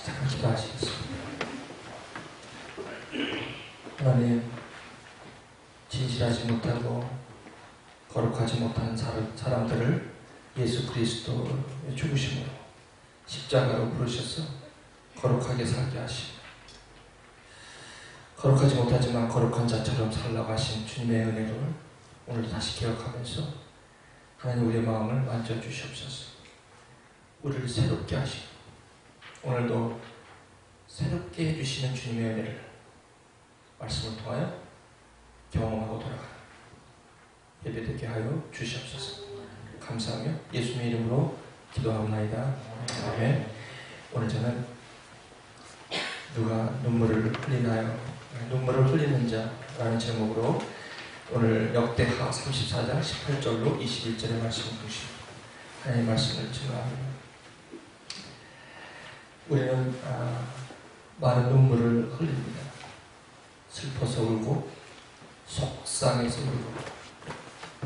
잠깐 기도하시겠습니다. 하나님, 진실하지 못하고 거룩하지 못한 사람들을 예수 그리스도의 죽으심으로 십자가로 부르셔서 거룩하게 살게 하시고, 거룩하지 못하지만 거룩한 자처럼 살라고 하신 주님의 은혜를 오늘 다시 기억하면서 하나님, 우리의 마음을 만져주시옵소서. 우리를 새롭게 하시고 오늘도 새롭게 해주시는 주님의 은혜를 말씀을 통하여 경험하고 돌아가는 예배되게 하여 주시옵소서. 감사하며 예수님의 이름으로 기도하옵나이다. 아멘. 오늘 저는 누가 눈물을 흘리나요? 눈물을 흘리는 자라는 제목으로 오늘 역대하 34장 18절로 21절의 말씀을 보시고 하나님의 말씀을 증거합니다. 우리는 많은 눈물을 흘립니다. 슬퍼서 울고, 속상해서 울고,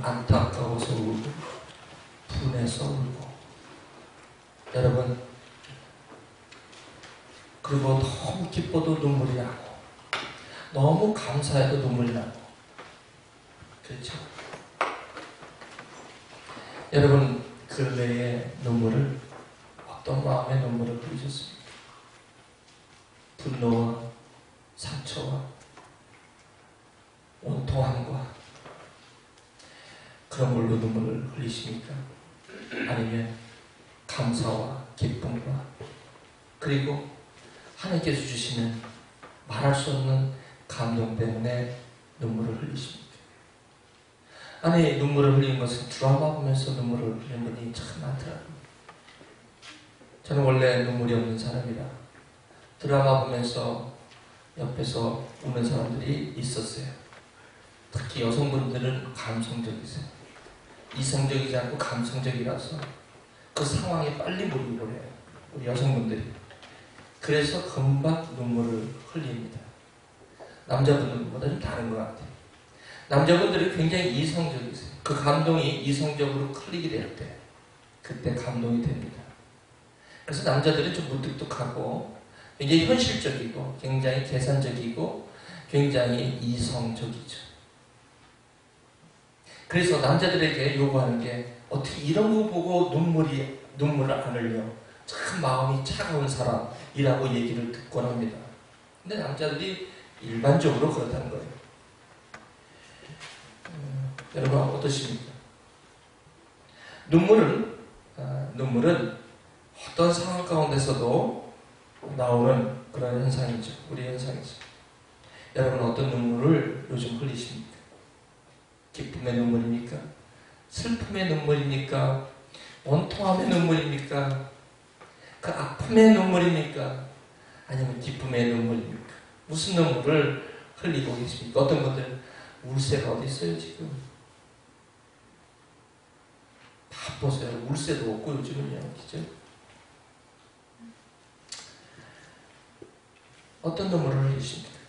안타까워서 울고, 분해서 울고. 여러분, 그리고 너무 기뻐도 눈물이 나고, 너무 감사해도 눈물이 나고, 그렇죠? 여러분, 근래의 눈물을, 어떤 마음의 눈물을 흘리셨습니까? 분노와 상처와 원통함과 그런 걸로 눈물을 흘리십니까? 아니면 감사와 기쁨과 그리고 하나님께서 주시는 말할 수 없는 감동 때문에 눈물을 흘리십니까? 아니, 눈물을 흘리는 것은 드라마 보면서 눈물을 흘리는 분이 참 많더라고요. 저는 원래 눈물이 없는 사람이라 드라마 보면서 옆에서 우는 사람들이 있었어요. 특히 여성분들은 감성적이세요. 이성적이지 않고 감성적이라서 그 상황에 빨리 몰입을 해요. 우리 여성분들이. 그래서 금방 눈물을 흘립니다. 남자분들보다 좀 다른 것 같아요. 남자분들이 굉장히 이성적이세요. 그 감동이 이성적으로 흘리게 될 때 그때 감동이 됩니다. 그래서 남자들은 좀 무뚝뚝하고 굉장히 현실적이고 굉장히 계산적이고 굉장히 이성적이죠. 그래서 남자들에게 요구하는 게 어떻게 이런 거 보고 눈물을 안 흘려? 참 마음이 차가운 사람이라고 얘기를 듣곤 합니다. 근데 남자들이 일반적으로 그렇다는 거예요. 여러분 어떠십니까? 눈물은 어떤 상황 가운데서도 나오는 그런 현상이죠. 우리 현상이죠. 여러분 어떤 눈물을 요즘 흘리십니까? 기쁨의 눈물입니까? 슬픔의 눈물입니까? 원통함의 눈물입니까? 그 아픔의 눈물입니까? 아니면 기쁨의 눈물입니까? 무슨 눈물을 흘리고 계십니까? 어떤 분들 울새가 어디 있어요 지금? 바쁘세요. 울새도 없고 요즘은요, 그죠? 어떤 눈물을 흘리십니까?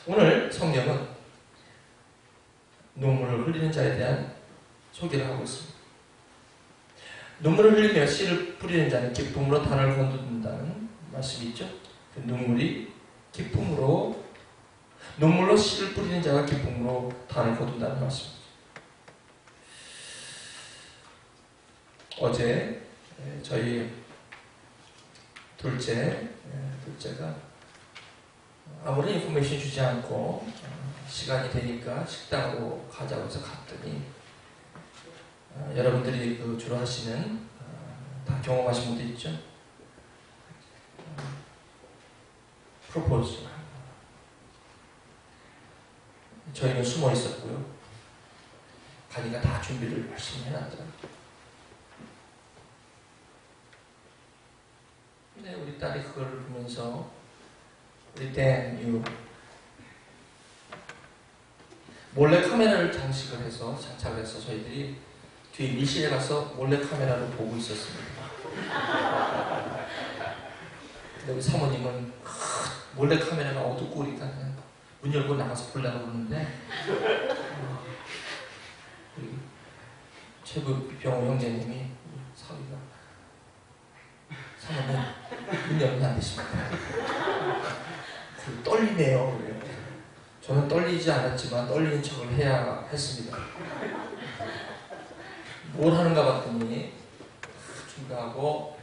오늘 성경은 눈물을 흘리는 자에 대한 소개를 하고 있습니다. 눈물을 흘리며 씨를 뿌리는 자는 기쁨으로 단을 거둔다는 말씀이 있죠. 그 눈물로 씨를 뿌리는 자가 기쁨으로 단을 거둔다는 말씀이죠. 어제 저희 둘째가 아무런 인포메이션 주지 않고 시간이 되니까 식당으로 가자고 해서 갔더니 여러분들이 주로 하시는 다 경험하신 분도 있죠. 프로포즈. 저희는 숨어 있었고요. 가니까 다 준비를 열심히 해놨더라고요. 근데 우리 딸이 그걸 보면서 우리 댄 몰래 카메라를 장착을 해서 저희들이 뒤에 밀실에 가서 몰래 카메라로 보고 있었습니다. 근데 우리 사모님은 몰래 카메라가 어둡고 그러니까 문 열고 나가서 보려고 그러는데 우리 최부병호 형제님이 사모님, 능력은 안 되십니다. 떨리네요. 그래요. 저는 떨리지 않았지만 떨리는 척을 해야 했습니다. 뭘 하는가 봤더니 준비하고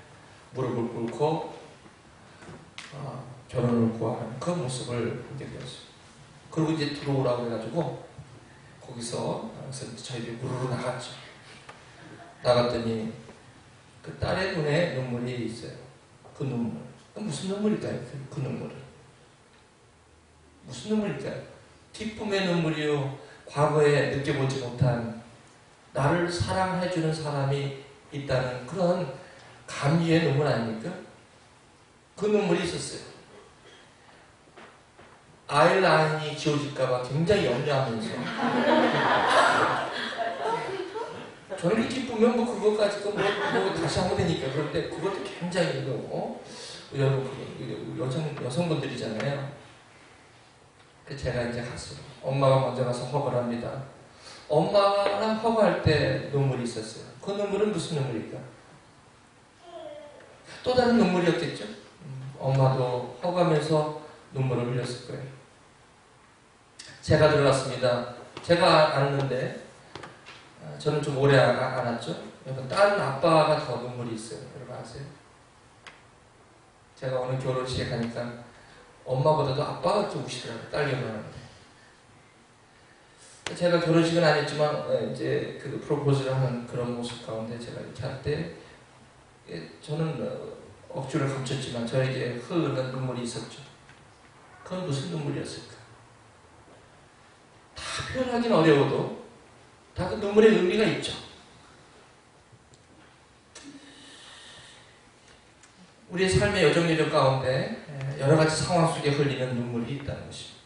무릎을 꿇고 결혼을 구하는 그 모습을 보게 되었어요. 그리고 이제 들어오라고 해가지고 거기서 저희들이 무르르 나갔죠. 나갔더니 그 딸의 눈에 눈물이 있어요. 그 눈물. 무슨 눈물일까요? 그 눈물은. 무슨 눈물일까요? 기쁨의 눈물이요. 과거에 느껴보지 못한 나를 사랑해주는 사람이 있다는 그런 감기의 눈물 아닙니까? 그 눈물이 있었어요. 아이라인이 지워질까봐 굉장히 염려하면서 저는 기쁘면 뭐 그것까지 뭐 다시 하면 되니까. 그런데 그것도 굉장히 여성분들이잖아요. 그래서 제가 이제 갔어요. 엄마가 먼저 가서 허그를 합니다. 엄마랑 허그할 때 눈물이 있었어요. 그 눈물은 무슨 눈물일까? 또 다른 눈물이었겠죠? 엄마도 허그하면서 눈물을 흘렸을 거예요. 제가 들어갔습니다. 제가 안는데 저는 좀 오래 안았죠. 여러분, 다른 아빠가 더 눈물이 있어요. 여러분 아세요? 제가 어느 결혼식에 가니까 엄마보다도 아빠가 좀 우시더라고요. 딸 결혼하는데. 제가 결혼식은 안 했지만 이제 그 프로포즈를 하는 그런 모습 가운데 제가 이렇게 할 때 저는 억지를 감췄지만 저에게 흐르는 눈물이 있었죠. 그건 무슨 눈물이었을까? 다 표현하기는 어려워도 다 그 눈물의 의미가 있죠. 우리의 삶의 여정여정 가운데 여러 가지 상황 속에 흘리는 눈물이 있다는 것입니다.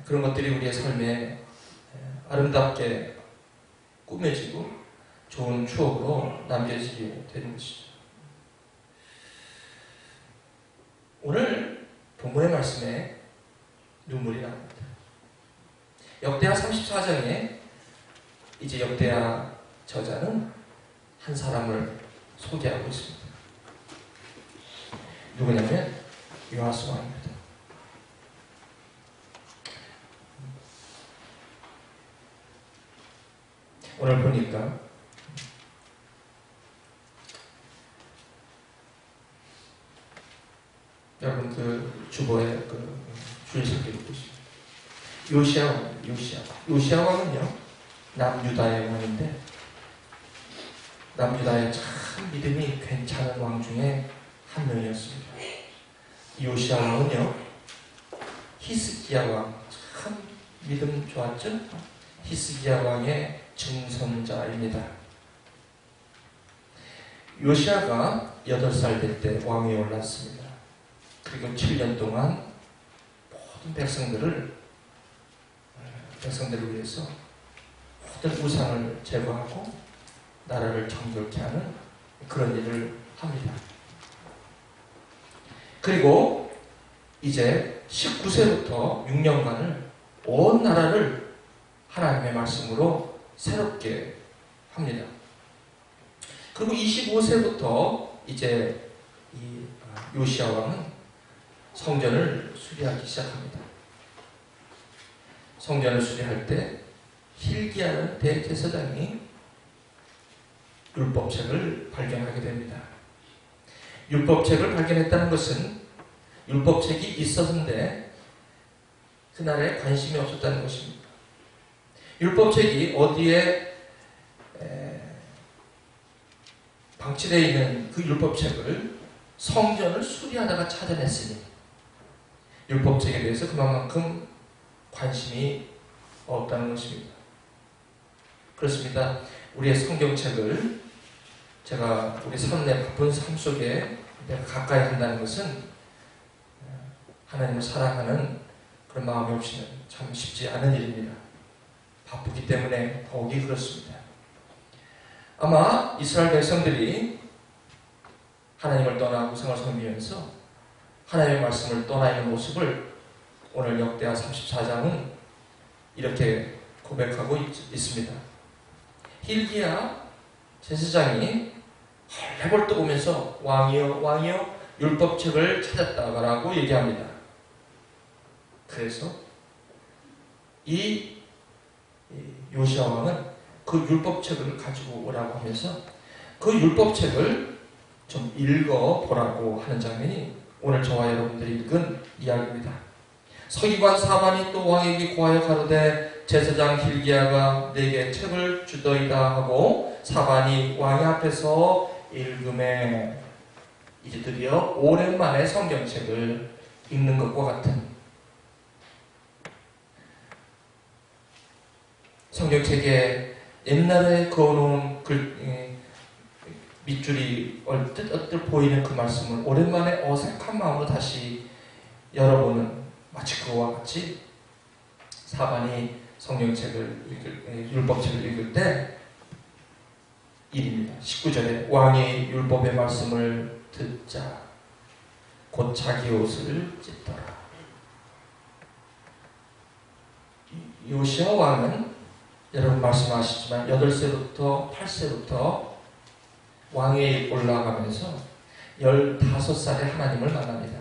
그런 것들이 우리의 삶에 아름답게 꾸며지고 좋은 추억으로 남겨지게 되는 것이죠. 오늘 본문의 말씀에 눈물이 나옵니다. 역대하 34장에 이제 역대하 저자는 한 사람을 소개하고 있습니다. 누구냐면 요아스 왕입니다. 오늘 보니까 여러분 그 주보에 그 주의식들이 보시죠. 요시야 왕은요 남유다의 왕인데 남유다의 참 믿음이 괜찮은 왕 중에 한 명이었습니다. 요시야 왕은요 히스기야 왕 참 믿음 좋았죠? 히스기야 왕의 증손자입니다. 요시야가 8살 될 때 왕위에 올랐습니다. 그리고 7년 동안 모든 백성들을 위해서 모든 우상을 제거하고 나라를 정결케 하는 그런 일을 합니다. 그리고 이제 19세부터 6년간을 온 나라를 하나님의 말씀으로 새롭게 합니다. 그리고 25세부터 이제 이 요시야 왕은 성전을 수리하기 시작합니다. 성전을 수리할 때 힐기야는 대제사장이 율법책을 발견하게 됩니다. 율법책을 발견했다는 것은 율법책이 있었는데 그날에 관심이 없었다는 것입니다. 율법책이 어디에 방치되어 있는 그 율법책을 성전을 수리하다가 찾아냈으니 율법책에 대해서 그만큼 관심이 없다는 것입니다. 그렇습니다. 우리의 성경책을 제가 우리 삶의 바쁜 삶 속에 내가 가까이 한다는 것은 하나님을 사랑하는 그런 마음이 없이는 참 쉽지 않은 일입니다. 바쁘기 때문에 더욱이 그렇습니다. 아마 이스라엘 백성들이 하나님을 떠나 우상을 섬기면서 하나님의 말씀을 떠나 있는 모습을 오늘 역대하 34장은 이렇게 고백하고 있습니다. 힐기야 제사장이 해벌떡 오면서 왕이여 왕이여 율법책을 찾았다라고 얘기합니다. 그래서 이 요시야 왕은 그 율법책을 가지고 오라고 하면서 그 율법책을 좀 읽어보라고 하는 장면이 오늘 저와 여러분들이 읽은 이야기입니다. 서기관 사반이 또 왕에게 고하여 가로되 제사장 hil기야가 내게 책을 주더이다 하고 사반이 왕의 앞에서 읽음에 이제 드디어 오랜만에 성경책을 읽는 것과 같은 성경책에 옛날에 그어놓은 밑줄이 얼뜻 보이는 그 말씀을 오랜만에 어색한 마음으로 다시 열어보는 마치 그와 같이 사반이 성경책을 율법책을 읽을 때 일입니다. 19절에 왕이 율법의 말씀을 듣자 곧 자기 옷을 찢더라. 요시야 왕은 여러분 말씀하시지만 8세부터 8세부터 왕위에 올라가면서 15살에 하나님을 만납니다.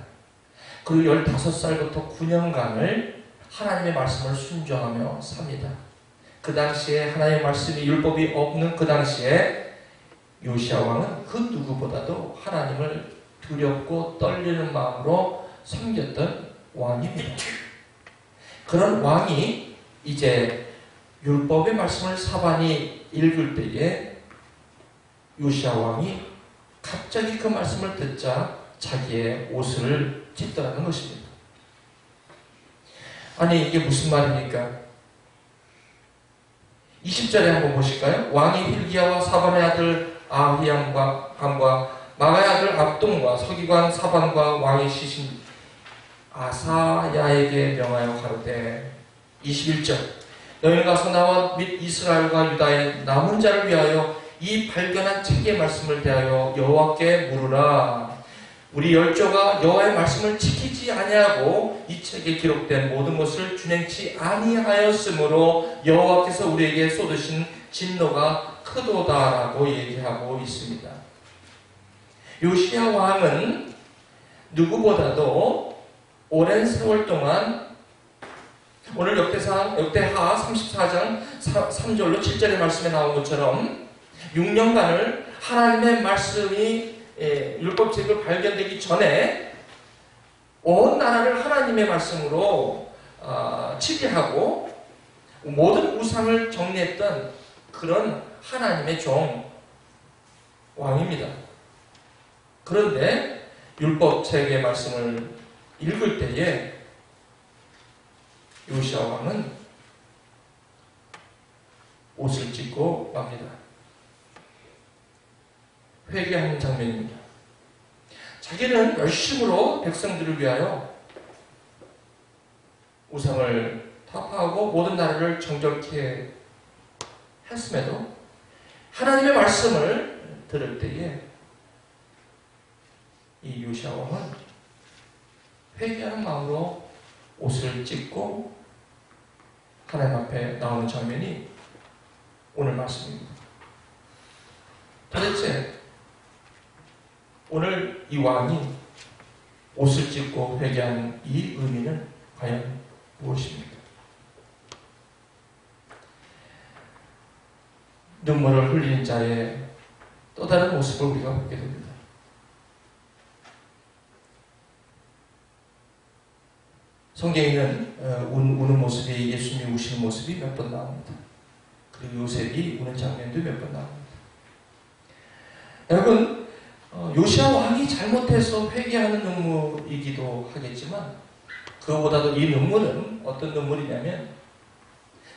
그리고 15살부터 9년간을 하나님의 말씀을 순종하며 삽니다. 그 당시에 하나님의 말씀이 율법이 없는 그 당시에 요시야 왕은 그 누구보다도 하나님을 두렵고 떨리는 마음으로 섬겼던 왕입니다. 그런 왕이 이제 율법의 말씀을 사반이 읽을 때에 요시야 왕이 갑자기 그 말씀을 듣자 자기의 옷을 찢더라는 것입니다. 아니 이게 무슨 말입니까? 20절에 한번 보실까요? 왕이 hil기야와 사반의 아들 아히암과 마가의 아들 압동과 서기관 사반과 왕의 시신 아사야에게 명하여 가로되 21절 너희는 가서 나와 및 이스라엘과 유다의 남은 자를 위하여 이 발견한 책의 말씀을 대하여 여호와께 물으라. 우리 열조가 여호와의 말씀을 지키지 아니하고 이 책에 기록된 모든 것을 준행치 아니하였으므로 여호와께서 우리에게 쏟으신 진노가 크도다라고 얘기하고 있습니다. 요시야 왕은 누구보다도 오랜 세월 동안 오늘 역대하 34장 3절로 7절의 말씀에 나온 것처럼 6년간을 하나님의 말씀이 율법책을 발견되기 전에 온 나라를 하나님의 말씀으로 치리하고 모든 우상을 정리했던 그런 하나님의 종 왕입니다. 그런데 율법책의 말씀을 읽을 때에 요시야 왕은 옷을 찢고 맙니다. 회개하는 장면입니다. 자기는 열심으로 백성들을 위하여 우상을 타파하고 모든 나라를 정결케 했음에도 하나님의 말씀을 들을 때에 이 요시야 왕은 회개하는 마음으로 옷을 찢고 하나님 앞에 나오는 장면이 오늘 말씀입니다. 도대체 오늘 이 왕이 옷을 찢고 회개하는 이 의미는 과연 무엇입니까? 눈물을 흘리는 자의 또 다른 모습을 우리가 보게 됩니다. 성경에는 우는 모습이 예수님이 우시는 모습이 몇 번 나옵니다. 그리고 요셉이 우는 장면도 몇 번 나옵니다. 여러분 요시야 왕이 잘못해서 회개하는 눈물이기도 하겠지만 그보다도 이 눈물은 어떤 눈물이냐면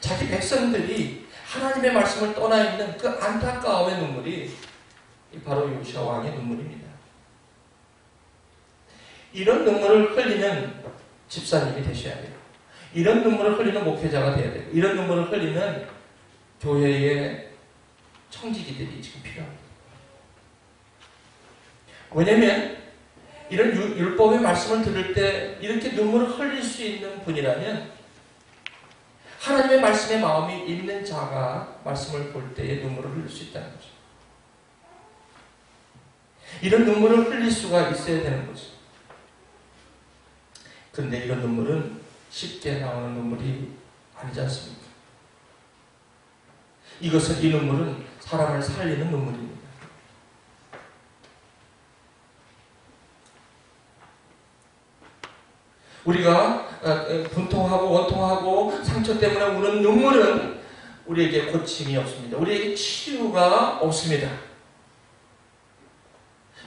자기 백성들이 하나님의 말씀을 떠나 있는 그 안타까움의 눈물이 바로 요시야 왕의 눈물입니다. 이런 눈물을 흘리는 집사님이 되셔야 돼요. 이런 눈물을 흘리는 목회자가 돼야 돼요. 이런 눈물을 흘리는 교회의 청지기들이 지금 필요합니다. 왜냐면 이런 율법의 말씀을 들을 때 이렇게 눈물을 흘릴 수 있는 분이라면 하나님의 말씀에 마음이 있는 자가 말씀을 볼 때에 눈물을 흘릴 수 있다는 거죠. 이런 눈물을 흘릴 수가 있어야 되는 거죠. 그런데 이런 눈물은 쉽게 나오는 눈물이 아니지 않습니까? 이 눈물은 사람을 살리는 눈물입니다. 우리가 분통하고 원통하고 상처 때문에 우는 눈물은 우리에게 고침이 없습니다. 우리에게 치유가 없습니다.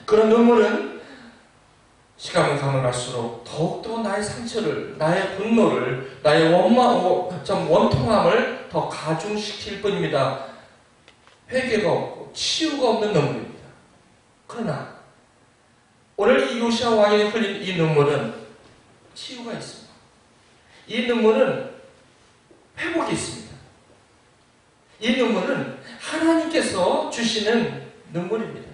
그런 눈물은 시간이 가면 갈수록 더욱더 나의 상처를, 나의 분노를, 나의 원통함을 더 가중시킬 뿐입니다. 회개가 없고 치유가 없는 눈물입니다. 그러나 오늘 이 요시야 왕이 흘린 이 눈물은 치유가 있습니다. 이 눈물은 회복이 있습니다. 이 눈물은 하나님께서 주시는 눈물입니다.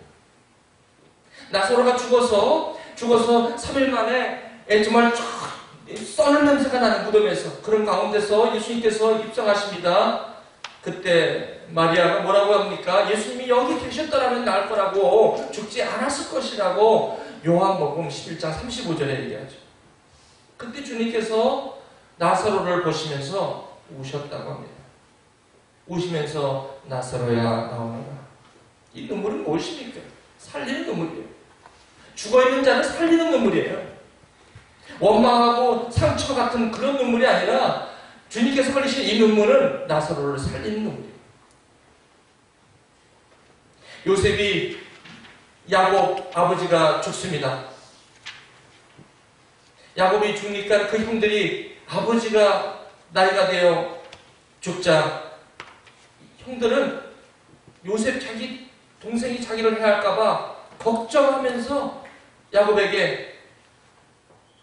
나사로가 죽어서 3일 만에 정말 썩는 냄새가 나는 무덤에서, 그런 가운데서 예수님께서 입성하십니다. 그때 마리아가 뭐라고 합니까? 예수님이 여기 계셨더라면 나을 거라고, 죽지 않았을 것이라고 요한복음 11장 35절에 얘기하죠. 그때 주님께서 나사로를 보시면서 우셨다고 합니다. 우시면서 나사로야 나오너라. 이 눈물은 무엇입니까? 살리는 눈물이에요. 죽어있는 자를 살리는 눈물이에요. 원망하고 상처 같은 그런 눈물이 아니라 주님께서 흘리신 이 눈물은 나사로를 살리는 눈물이에요. 요셉이 야곱 아버지가 죽습니다. 야곱이 죽으니까 그 형들이 아버지가 나이가 되어 죽자 형들은 요셉 자기 동생이 자기를 해할까봐 걱정하면서 야곱에게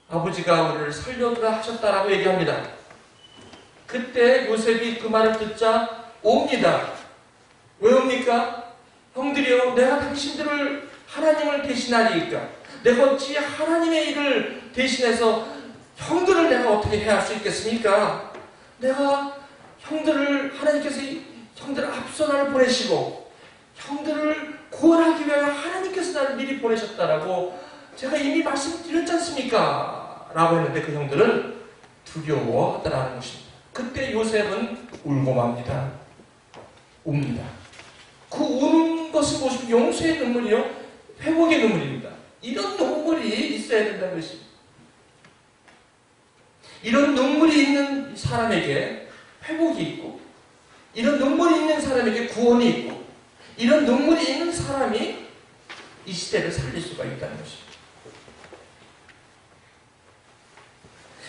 아버지가 우리를 살려두라 하셨다라고 얘기합니다. 그때 요셉이 그 말을 듣자 옵니다. 왜 옵니까? 형들이여, 내가 당신들을 하나님을 대신하리이까? 내가 어찌 하나님의 일을 대신해서 형들을 내가 어떻게 해야 할 수 있겠습니까? 내가 형들을, 하나님께서 형들을 앞서 나를 보내시고 형들을 구원하기 위하여 하나님께서 나를 미리 보내셨다라고 제가 이미 말씀드렸지 않습니까? 라고 했는데 그 형들은 두려워하더라는 것입니다. 그때 요셉은 울고 맙니다. 웁니다. 그 우는 것을 보시면 용서의 눈물이요, 회복의 눈물입니다. 이런 눈물이 있어야 된다는 것입니다. 이런 눈물이 있는 사람에게 회복이 있고, 이런 눈물이 있는 사람에게 구원이 있고, 이런 눈물이 있는 사람이 이 시대를 살릴 수가 있다는 것입니다.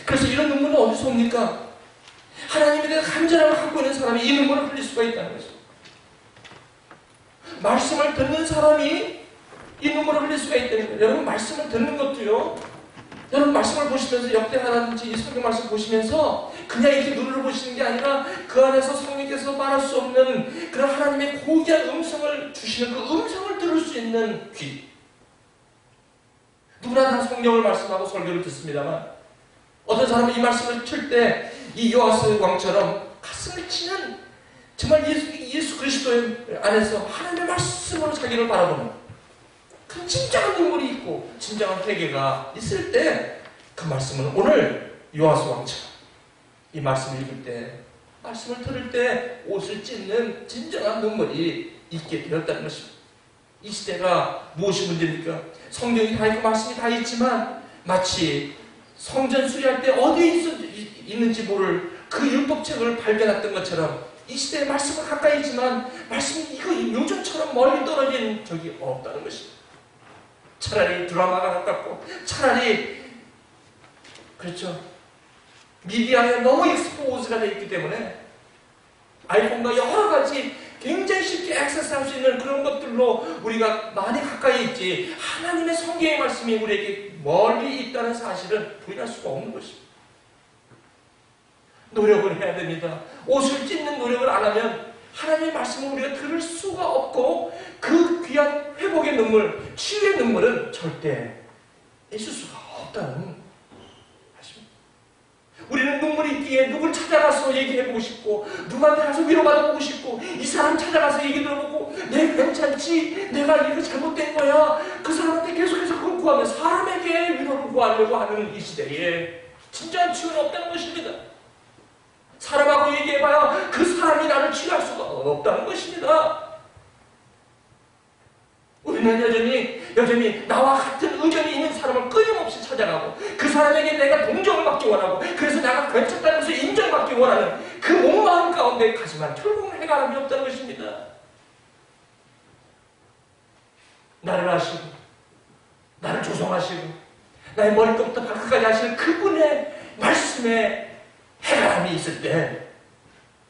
그래서 이런 눈물은 어디서 옵니까? 하나님에 대한 간절함을 갖고 있는 사람이 이 눈물을 흘릴 수가 있다는 것입니다. 말씀을 듣는 사람이 이 눈물을 흘릴 수가 있다는 거예요. 여러분, 말씀을 듣는 것도요, 여러분 말씀을 보시면서 역대하라든지 이 성경 말씀 보시면서 그냥 이렇게 눈으로 보시는 게 아니라 그 안에서 성령께서 말할 수 없는 그런 하나님의 고귀한 음성을 주시는 그 음성을 들을 수 있는 귀. 누구나 다 성경을 말씀하고 설교를 듣습니다만 어떤 사람은 이 말씀을 틀 때 이 요아스 왕처럼 가슴을 치는 정말 예수 그리스도의 안에서 하나님의 말씀으로 자기를 바라보는 그 진정한 눈물이 있고 진정한 회개가 있을 때 그 말씀은 오늘 요아스 왕처럼 이 말씀을 읽을 때, 말씀을 들을 때 옷을 찢는 진정한 눈물이 있게 되었다는 것입니다. 이 시대가 무엇이 문제입니까? 성경이 다 있고 말씀이 다 있지만 마치 성전 수리할 때 어디에 있는지 모를 그 율법책을 발견했던 것처럼 이 시대에 말씀은 가까이 있지만 말씀이 이거 요즘처럼 멀리 떨어진 적이 없다는 것입니다. 차라리 드라마가 가깝고 차라리 그렇죠. 미디어에 너무 익스포즈가 되어 있기 때문에 아이폰과 여러 가지 굉장히 쉽게 액세스할 수 있는 그런 것들로 우리가 많이 가까이 있지 하나님의 성경의 말씀이 우리에게 멀리 있다는 사실은 부인할 수가 없는 것입니다. 노력을 해야 됩니다. 옷을 찢는 노력을 안 하면 하나님의 말씀을 우리가 들을 수가 없고 그 귀한 회복의 눈물, 치유의 눈물은 절대 있을 수가 없다는 우리는 눈물이 있기에 누굴 찾아가서 얘기해보고 싶고 누구한테 가서 위로받아보고 싶고 이 사람 찾아가서 얘기 들어보고 내가 괜찮지? 내가 이거 잘못된 거야? 그 구하며 사람에게 위로를 구하려고 하는 이 시대에 진정한 치유는 없다는 것입니다. 사람하고 얘기해봐야 그 사람이 나를 치유할 수가 없다는 것입니다. 우리는 여전히 나와 같은 의견이 있는 사람을 끊임없이 찾아가고 그 사람에게 내가 동정을 받기 원하고 그래서 내가 괜찮다면서 인정받기 원하는 그 목마음 가운데 가지만 결국은 해결함이 없다는 것입니다. 나를 아시고 나를 조성하시고 나의 머리끝부터 발끝까지 하시는 그분의 말씀에 해결함이 있을 때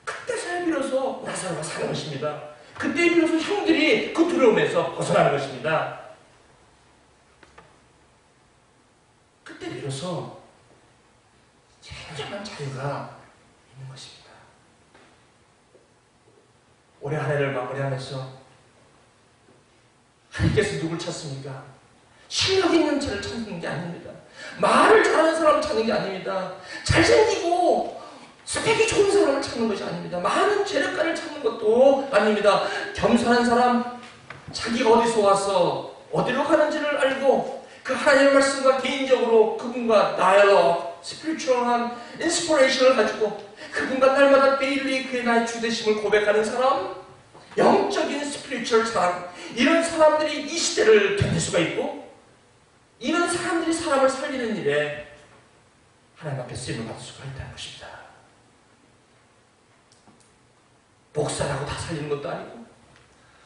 그때서야 비로소 나사로가 사는 것입니다. 그때 비로소 형들이 그 두려움에서 벗어나는 것입니다. 그때 비로소 진정한 자유가 있는 것입니다. 올해 한 해를 마무리하면서 하나님께서 누굴 찾습니까? 실력 있는 자를 찾는 게 아닙니다. 말을 잘하는 사람을 찾는 게 아닙니다. 잘생기고 스펙이 좋은 사람을 찾는 것이 아닙니다. 많은 재력가를 찾는 것도 아닙니다. 겸손한 사람, 자기가 어디서 와서 어디로 가는지를 알고 그 하나님의 말씀과 개인적으로 그분과 다이얼로그, 스피리추얼한 인스피레이션을 가지고 그분과 날마다 데일리 그의 나의 주되심을 고백하는 사람, 영적인 스피리추얼 사람, 이런 사람들이 이 시대를 견딜 수가 있고 이런 사람들이 사람을 살리는 일에 하나님 앞에 쓰임을 받을 수가 있다는 것입니다. 목사라고 다 살리는 것도 아니고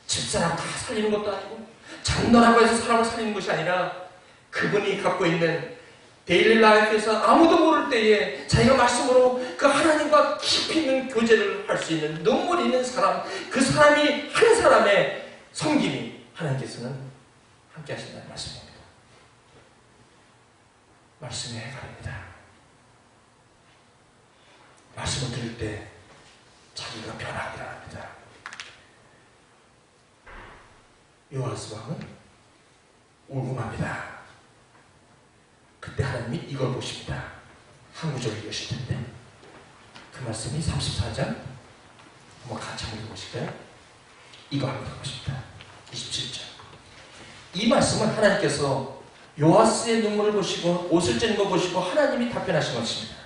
집사라고 다 살리는 것도 아니고 장로라고 해서 사람을 살리는 것이 아니라 그분이 갖고 있는 데일리 라이프에서 아무도 모를 때에 자기가 말씀으로 그 하나님과 깊이 있는 교제를 할 수 있는 눈물이 있는 사람, 그 사람이 한 사람의 섬김이 하나님께서는 함께 하신다는 말씀입니다. 말씀의 해갈입니다. 말씀을 들을 때 자기가 변하게 합니다. 요하스 왕은 울고 맙니다. 그때 하나님이 이걸 보십니다. 항구적으로 읽으실 텐데 그 말씀이 34장 한번 같이 한번 읽어보실까요? 이거 한번 읽어보십니다. 27절. 이 말씀은 하나님께서 요하스의 눈물을 보시고 옷을 찢는 거 보시고 하나님이 답변하신 것입니다.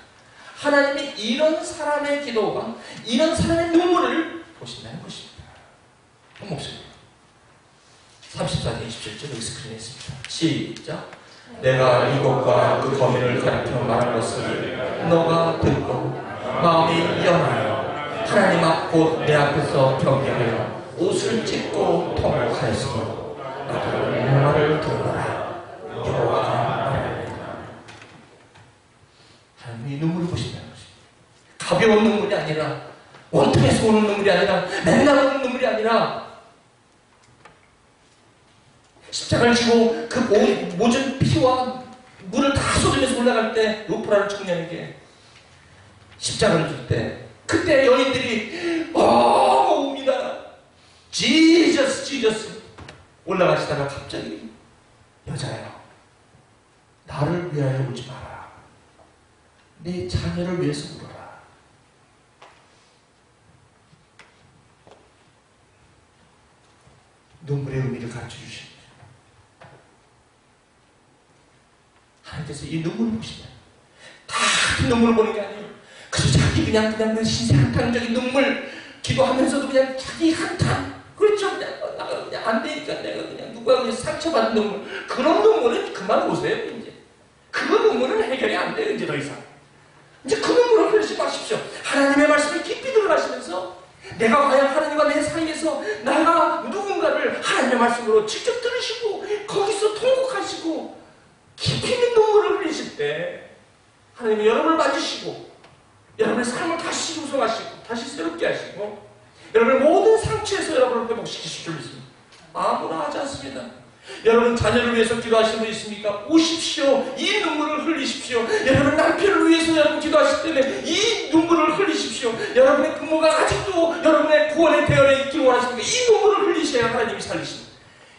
하나님이 이런 사람의 기도가 이런 사람의 눈물을 보신다는 것입니다. 한 목소리 34장 27절 여기 스크린에 있습니다. 시작. 내가 이곳과 그 거민을 가리켜 말한 것을 너가 듣고 마음이 연하여 하나님 앞 곧 내 앞에서 경계하여 옷을 찢고 통곡하였으므로 나도 내 말을 들어라. 여호와가 말합니다. 하나님이 눈물을 보신다는 것입니다. 가벼운 눈물이 아니라 원통에서 오는 눈물이 아니라 맨날 오는 눈물이 아니라 십자가를 지고 그 모든 피와 물을 다 쏟으면서 올라갈 때 요프라를 청년에게 십자가를 줄 때 그때 여인들이 옵니다. 지저스 지저스 올라가시다가 갑자기 여자여 나를 위하여 울지 마라. 내 자녀를 위해서 울어라. 눈물의 의미를 가르쳐 주십니다. 하나님께서 이 눈물을 보시면 다 같은 눈물을 보는 게 아니에요. 그래서 자기 그냥 그 신세한탄적인 눈물 기도하면서도 그냥 자기 한탄 그렇죠. 그냥 안 되니까 내가 그냥 누가 그냥 상처받은 눈물 그런 눈물은 그만 오세요. 이제 그 눈물은 해결이 안 돼요. 이제 더 이상 이제 그 눈물을 흘리지 마십시오. 하나님의 말씀에 깊이 들어가시면서 내가 과연 하나님과 내 사이에서 나가 누군가를 하나님의 말씀으로 직접 들으시고 거기서 통곡하시고 깊이 있는 눈물을 흘리실 때 하나님이 여러분을 만지시고 여러분의 삶을 다시 구성하시고 다시 새롭게 하시고 여러분의 모든 상처에서 여러분을 회복시키실 줄 믿습니다. 아무나 하지 않습니다. 여러분 자녀를 위해서 기도하시는 분 있습니까? 오십시오. 이 눈물을 흘리십시오. 여러분 남편을 위해서 여러분 기도하실 때는 이 눈물을 흘리십시오. 여러분의 부모가 아직도 여러분의 구원의 대열에 있기를 원하십니까? 이 눈물을 흘리셔야 하나님이 살리십니다.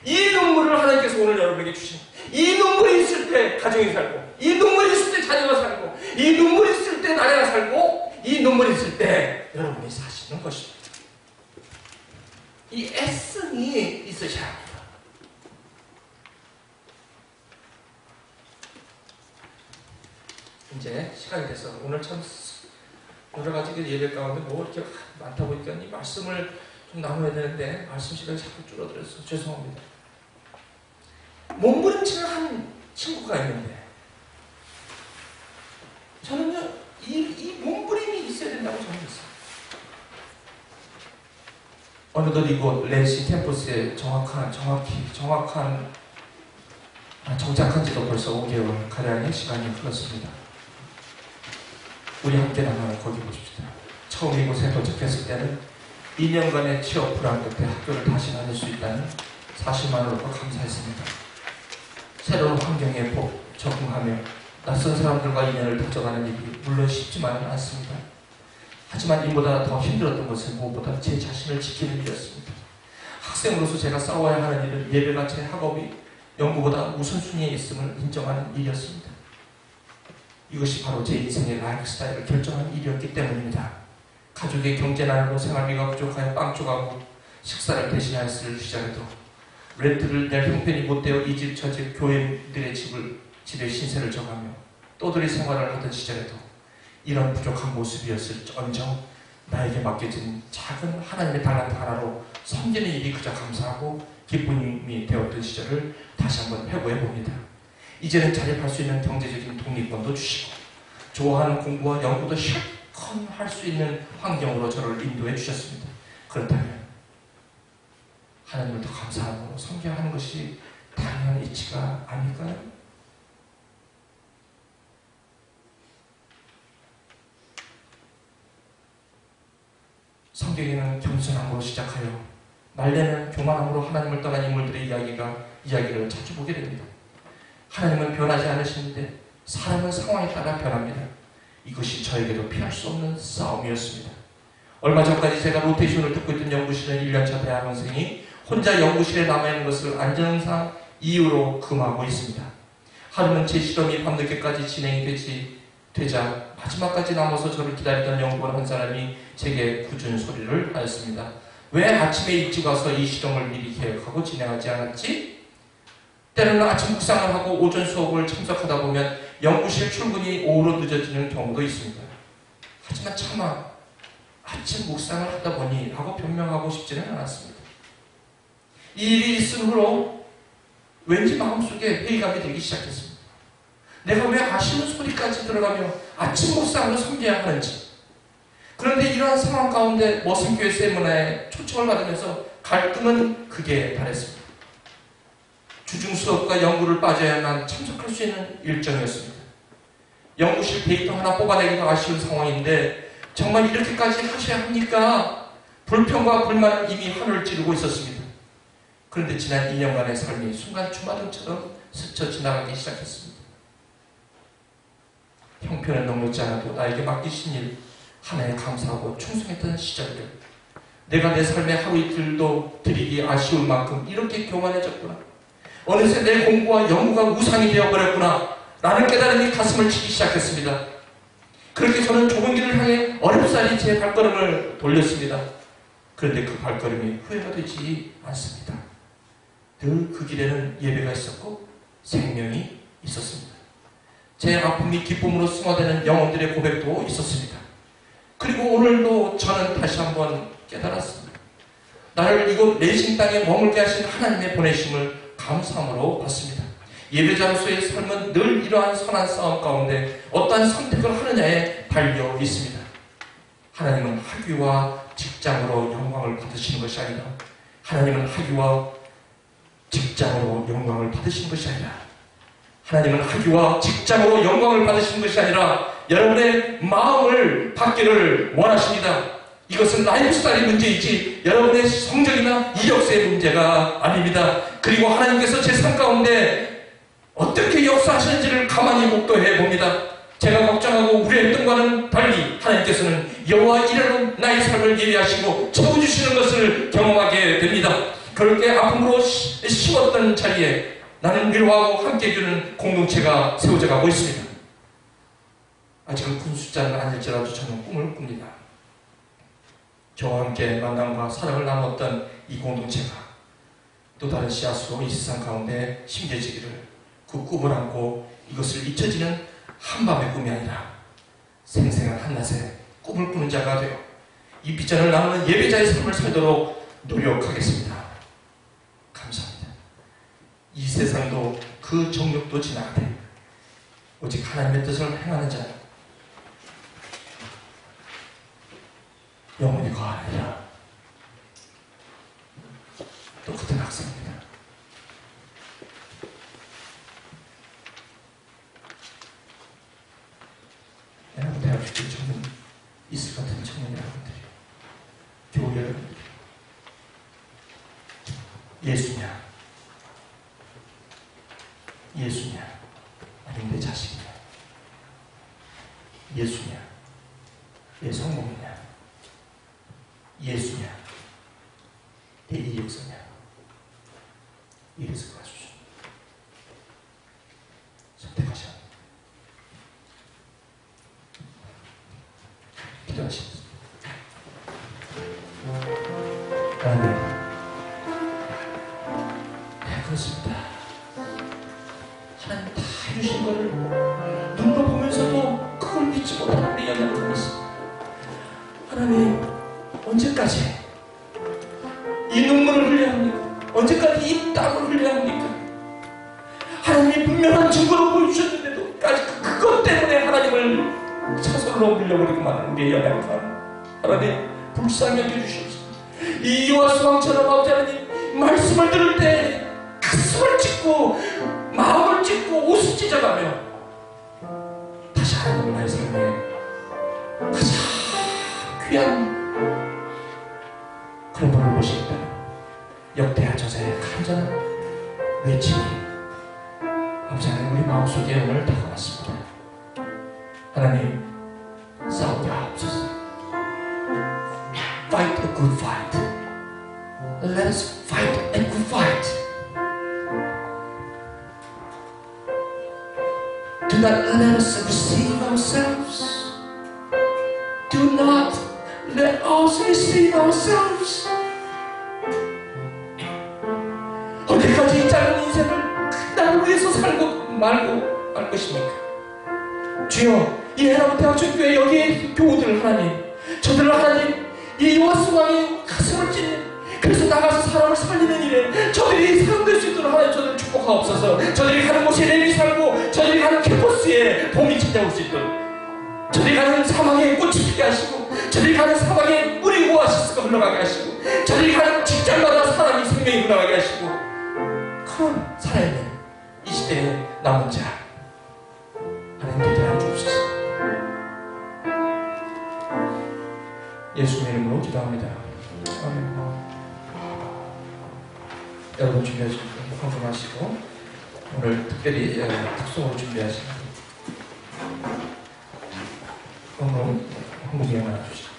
이 눈물을 하나님께서 오늘 여러분에게 주십니다. 이 눈물이 있을 때 가정이 살고 이 눈물이 있을 때 자녀가 살고 이 눈물이 있을 때 나라가 살고 이 눈물이 있을 때 여러분이 사시는 것입니다. 이 애씀이 있으셔야 합니다. 이제 시간이 돼서 오늘 참 여러 가지 예배 가운데 뭐 이렇게 많다 보니까 이 말씀을 좀 나눠야 되는데 말씀 시간이 자꾸 줄어들어서 죄송합니다. 몸부림치는 한 친구가 있는데 저는요 이 몸부림이 있어야 된다고 저는 있어요. 어느덧 이곳 렌시 캠퍼스에 정확한 정착한 지도 벌써 5개월 가량의 시간이 흘렀습니다. 우리 함께 나가는 거기 보십시다. 처음 이곳에 도착했을 때는 2년간의 취업 불안 끝에 학교를 다시 다닐 수 있다는 사실만으로도 감사했습니다. 새로운 환경에 적응하며 낯선 사람들과 인연을 다져가는 일이 물론 쉽지만은 않습니다. 하지만 이보다 더 힘들었던 것은 무엇보다 제 자신을 지키는 일이었습니다. 학생으로서 제가 싸워야 하는 일은 예배가 제 학업이 연구보다 우선순위에 있음을 인정하는 일이었습니다. 이것이 바로 제 인생의 라이프 스타일을 결정한 일이었기 때문입니다. 가족의 경제난으로 생활비가 부족하여 빵 조각으로 식사를 대신하였을 시절에도 렌트를 낼 형편이 못되어 이 집 저 집 교인들의 집에 신세를 져가며 떠돌이 생활을 하던 시절에도 이런 부족한 모습이었을 언정 나에게 맡겨진 작은 하나님의 달란트 하나로 섬기는 일이 그저 감사하고 기쁨이 되었던 시절을 다시 한번 회고해 봅니다. 이제는 자립할 수 있는 경제적인 독립권도 주시고 좋아하는 공부와 연구도 실컷 할 수 있는 환경으로 저를 인도해 주셨습니다. 그렇다면 하나님을 더 감사하고 섬겨야 하는 것이 당연한 이치가 아닐까요? 성경에는 겸손함으로 시작하여 말레는 교만함으로 하나님을 떠난 인물들의 이야기를 자주 보게 됩니다. 하나님은 변하지 않으시는데 사람은 상황에 따라 변합니다. 이것이 저에게도 피할 수 없는 싸움이었습니다. 얼마 전까지 제가 로테이션을 듣고 있던 연구실은 1년차 대학원생이 혼자 연구실에 남아있는 것을 안전상 이유로 금하고 있습니다. 하루는 제 실험이 밤늦게까지 진행이 되자 마지막까지 남아서 저를 기다리던 연구원 한 사람이 제게 굳은 소리를 하였습니다. 왜 아침에 일찍 와서 이 실험을 미리 계획하고 진행하지 않았지? 때로는 아침 묵상을 하고 오전 수업을 참석하다 보면 연구실 출근이 오후로 늦어지는 경우도 있습니다. 하지만 차마 아침 묵상을 하다 보니 하고 변명하고 싶지는 않았습니다. 이 일이 있은 후로 왠지 마음속에 회의감이 들기 시작했습니다. 내가 왜 아쉬운 소리까지 들어가며 아침 묵상으로 섬겨야 하는지. 그런데 이러한 상황 가운데 머슴교회 세문화에 초청을 받으면서 갈등은 극에 달했습니다. 주중 수업과 연구를 빠져야만 참석할 수 있는 일정이었습니다. 연구실 데이터 하나 뽑아내기가 아쉬운 상황인데 정말 이렇게까지 하셔야 합니까? 불평과 불만은 이미 하늘을 찌르고 있었습니다. 그런데 지난 2년간의 삶이 순간 주마등처럼 스쳐 지나가기 시작했습니다. 형편은 녹록지 않아도 나에게 맡기신 일 하나에 감사하고 충성했던 시절들, 내가 내 삶의 하루 이틀도 드리기 아쉬울 만큼 이렇게 교만해졌구나, 어느새 내 공부와 연구가 우상이 되어버렸구나 라는 깨달음이 가슴을 치기 시작했습니다. 그렇게 저는 좁은 길을 향해 어렵사리 제 발걸음을 돌렸습니다. 그런데 그 발걸음이 후회가 되지 않습니다. 늘 그 길에는 예배가 있었고 생명이 있었습니다. 제 아픔이 기쁨으로 승화되는 영혼들의 고백도 있었습니다. 그리고 오늘도 저는 다시 한번 깨달았습니다. 나를 이곳 레이싱 땅에 머물게 하신 하나님의 보내심을 감사함으로 받습니다. 예배자로서의 삶은 늘 이러한 선한 싸움 가운데 어떠한 선택을 하느냐에 달려 있습니다. 하나님은 학위와 직장으로 영광을 받으시는 것이 아니라, 하나님은 학위와 직장으로 영광을 받으시는 것이 아니라, 하나님은 학위와 직장으로 영광을 받으시는 것이 아니라 여러분의 마음을 받기를 원하십니다. 이것은 라이프스타일의 문제이지 여러분의 성적이나 이력서의 문제가 아닙니다. 그리고 하나님께서 제 삶 가운데 어떻게 역사하시는지를 가만히 목도해 봅니다. 제가 걱정하고 우려했던 것과는 달리 하나님께서는 여호와 이레로 나의 삶을 예비하시고 채워주시는 것을 경험하게 됩니다. 그렇게 아픔으로 쉬웠던 자리에 나는 위로하고 함께 해주는 공동체가 세워져 가고 있습니다. 아직은 큰 숫자는 아닐지라도 저는 꿈을 꿉니다. 저와 함께 만남과 사랑을 나눴던 이 공동체가 또 다른 씨앗으로 이 세상 가운데 심겨지기를, 그 꿈을 안고 이것을 잊혀지는 한밤의 꿈이 아니라 생생한 한낮에 꿈을 꾸는 자가 되어 이 빗잔을 나누는 예배자의 삶을 살도록 노력하겠습니다. 감사합니다. 이 세상도 그 정욕도 지나가되 오직 하나님의 뜻을 행하는 자 영원히 거하리라. 똑같은 학생입니다. 여러분 대학교 청년 있을 것 같은 청년 여러분들이, 교우 여러분들이 예수냐 예수냐 아니면 내 자식이냐, 예수냐 내 성공이냐, 예수냐 내 이력서냐, 이래서 가주시오. 선택하셔. 기도하시겠습니다. 하나님, 네, 그렇습니다. 하나님 다 해주신 것을 눈으로 보면서도 그걸 믿지 못하는 우리 연약함이 있습니다. 하나님, 언제까지 이 눈물을 흘려야 합니까? 언제까지 이 땀을 흘려야 합니까? 하나님이 분명한 증거로 보여주셨는데도 그것 때문에 하나님을 차선으로 밀려버리고 마는 우리의 연약함, 하나님 불쌍히 여겨주시옵소서. 이 요하스 왕처럼 아버지 하나님 말씀을 들을 때 가슴을 찢고 마음을 찢고 옷을 찢어가며 다시 하나님을 나의 삶에 가장 귀한 그런 분을 모시겠다는 역대하 저자의 간절한 외침이 아버지 하나님 우리 마음속에 오늘 다가왔습니다. 하나님 싸우게 하옵소서. Fight a good fight. Let us fight a good fight. Do not let us deceive ourselves. Do not let us deceive ourselves. 언제까지 이 짧은 인생을 나를 위해서 살고 말고 말 것입니까? 주여, 이 해라고 대학교교회 여기에 교우들 하나님, 저들을 하나님 이 요하스 왕이 가슴을 찢는, 그래서 나가서 사람을 살리는 일에 저들이 사용될 수 있도록 하나님 저들을 축복하옵소서. 저들이 가는 곳에 렘이 살고 저들이 가는 캠퍼스에 봄이 찾아올 수 있도록, 저들이 가는 사막에 꽃이 피게 하시고 저들이 가는 사막에 물이 오아시스가 흘러가게 하시고 저들이 가는 직장마다 사람이 생명이 흘러가게 하시고 그런 살아있는 이 시대에 남은 자 하나님 되게 주옵소서. 예수님의 이름으로 기도합니다. 아멘. 여러분 준비하시고 건강하시고 오늘 특별히 특송으로 준비하시고 오늘 한국에 나와주시죠.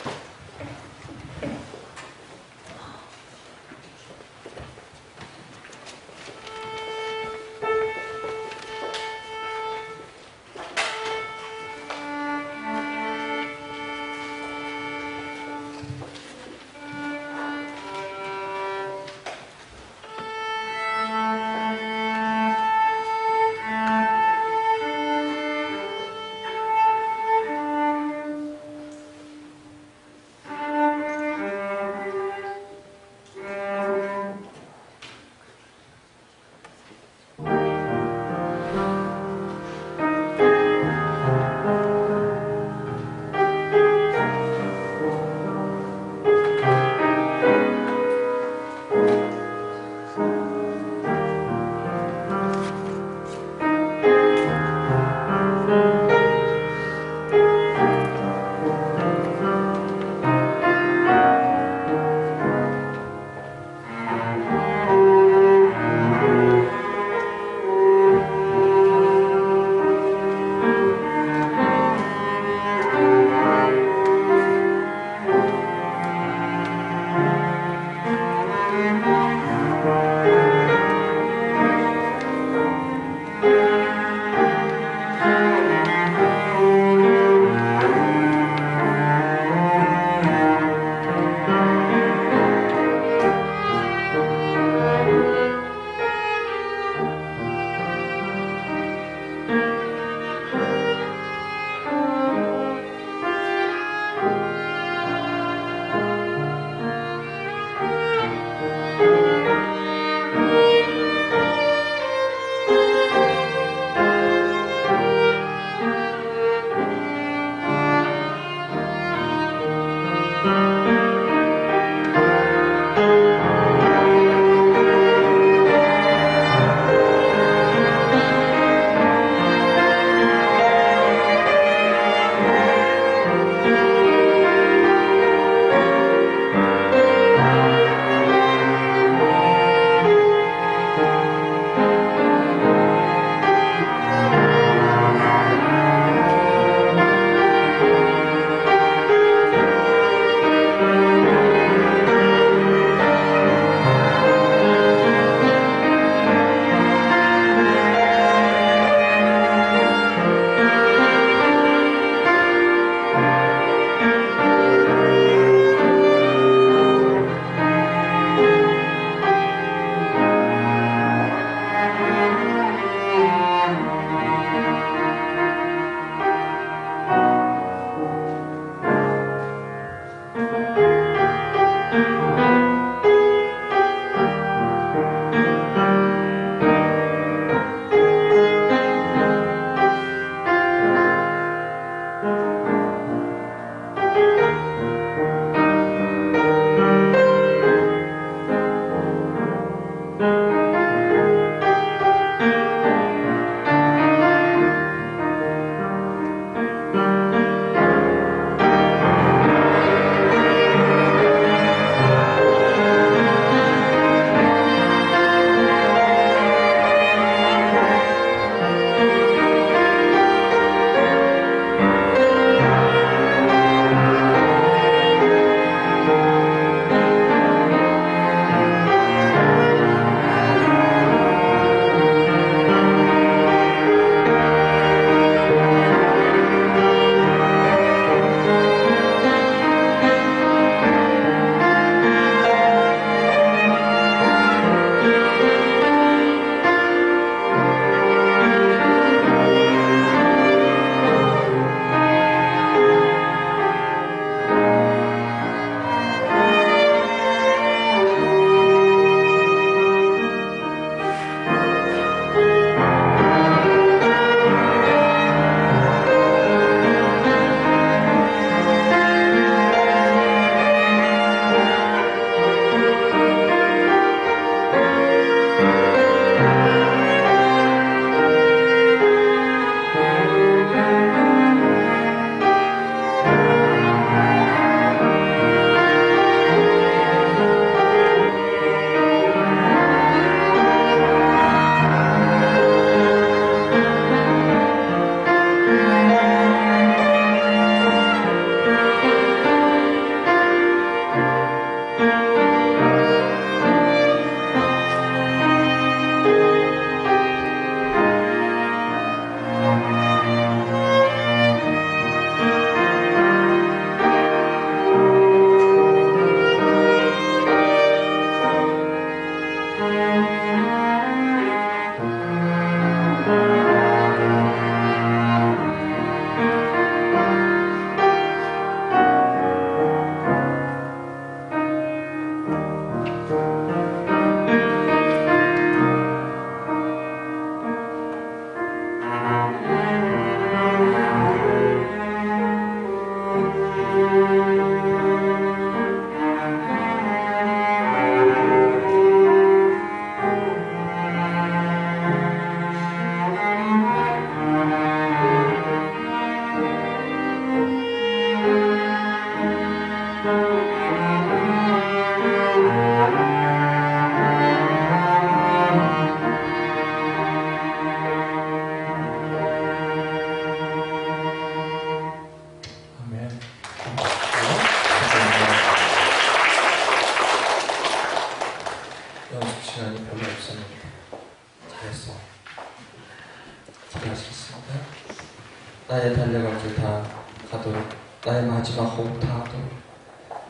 나의 달려갈 길 다 가도록 나의 마지막 호흡 다 하도록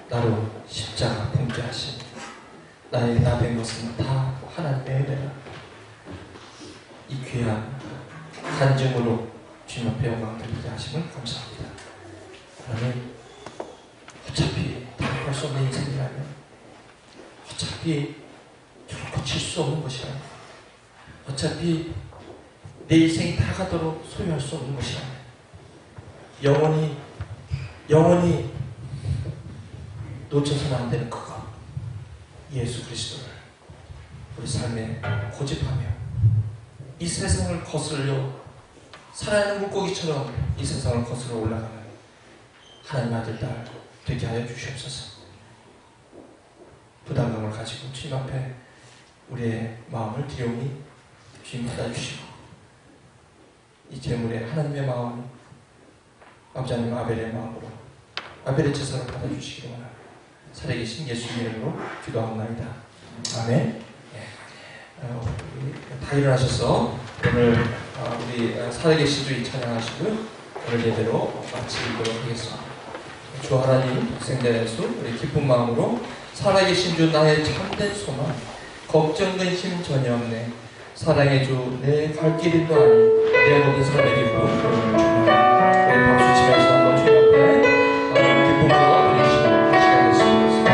나로 십자가 봉제하신 나의 나 된 것은 다 하나님의 은혜라. 이 귀한 간증으로 주님 앞에 영광 드리게 하심을 감사합니다. 하나님, 어차피 다 할 수 없는 인생이라면, 어차피 결코 질 수 없는 것이라면, 어차피 내 인생이 다 가도록 소유할 수 없는 것이라면, 영원히 놓쳐서는 안 되는 그것, 예수 그리스도를 우리 삶에 고집하며 이 세상을 거슬려 살아있는 물고기처럼 이 세상을 거슬러 올라가는 하나님 아들 딸 되게 하여 주시옵소서. 부담감을 가지고 주님 앞에 우리의 마음을 들여오니 주님 받아주시고 이 제물에 하나님의 마음, 아버지 하나님 아벨의 마음으로 아벨의 제사를 받아주시기 원합니다. 살아계신 예수님 이름으로 기도하옵나이다. 아멘. 다 일어나셔서 오늘 우리 살아계신 주님 찬양하시고요. 오늘 예배로 마치도록 하겠습니다. 주 하나님 생대에서 우리 기쁜 마음으로 살아계신 주 나의 참된 소망, 걱정 근심 전혀 없네. 사랑의 주 내 갈 길도 아니 내 모든 삶의 기쁨 오늘 주님 우리 박수 치면서 한번 주님 앞에 기쁨으로 드리시는 시간 됐습니다.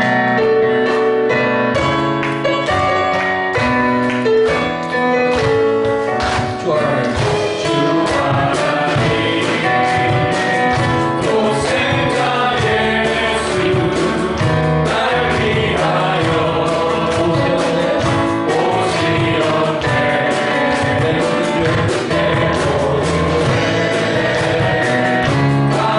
주 하나님 나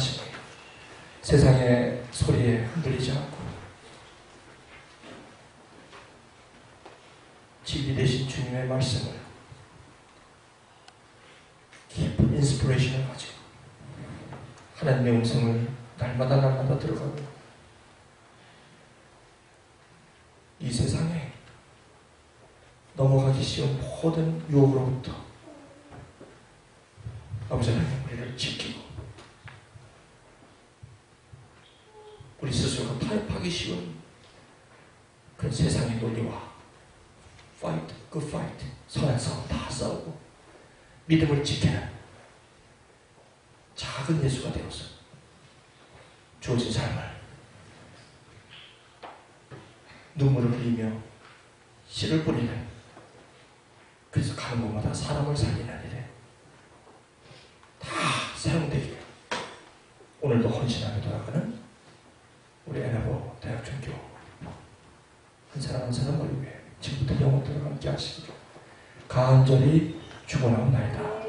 사랑하시니 세상의 소리에 흔들리지 않고 진리 되신 주님의 말씀을 깊은 인스피레이션을 가지고 하나님의 음성을 날마다 들어가고 이 세상에 넘어가기 쉬운 모든 유혹으로부터 아버지 하나님 우리를 지키고 우리 스스로가 타협하기 쉬운 그런 세상의 논리와 fight, good fight, 선한 싸움 다 싸우고 믿음을 지키는 작은 예수가 되어서 주어진 삶을 눈물을 흘리며 씨를 뿌리는 그래서 가는 곳마다 사람을 살리는 일에 다 사용되기를 오늘도 헌신하며 돌아가는 우리 애나보 대학전교 한 사람 한 사람을 위해 지금부터 영원토록 함께 하시기를 간절히 축원하옵나이다.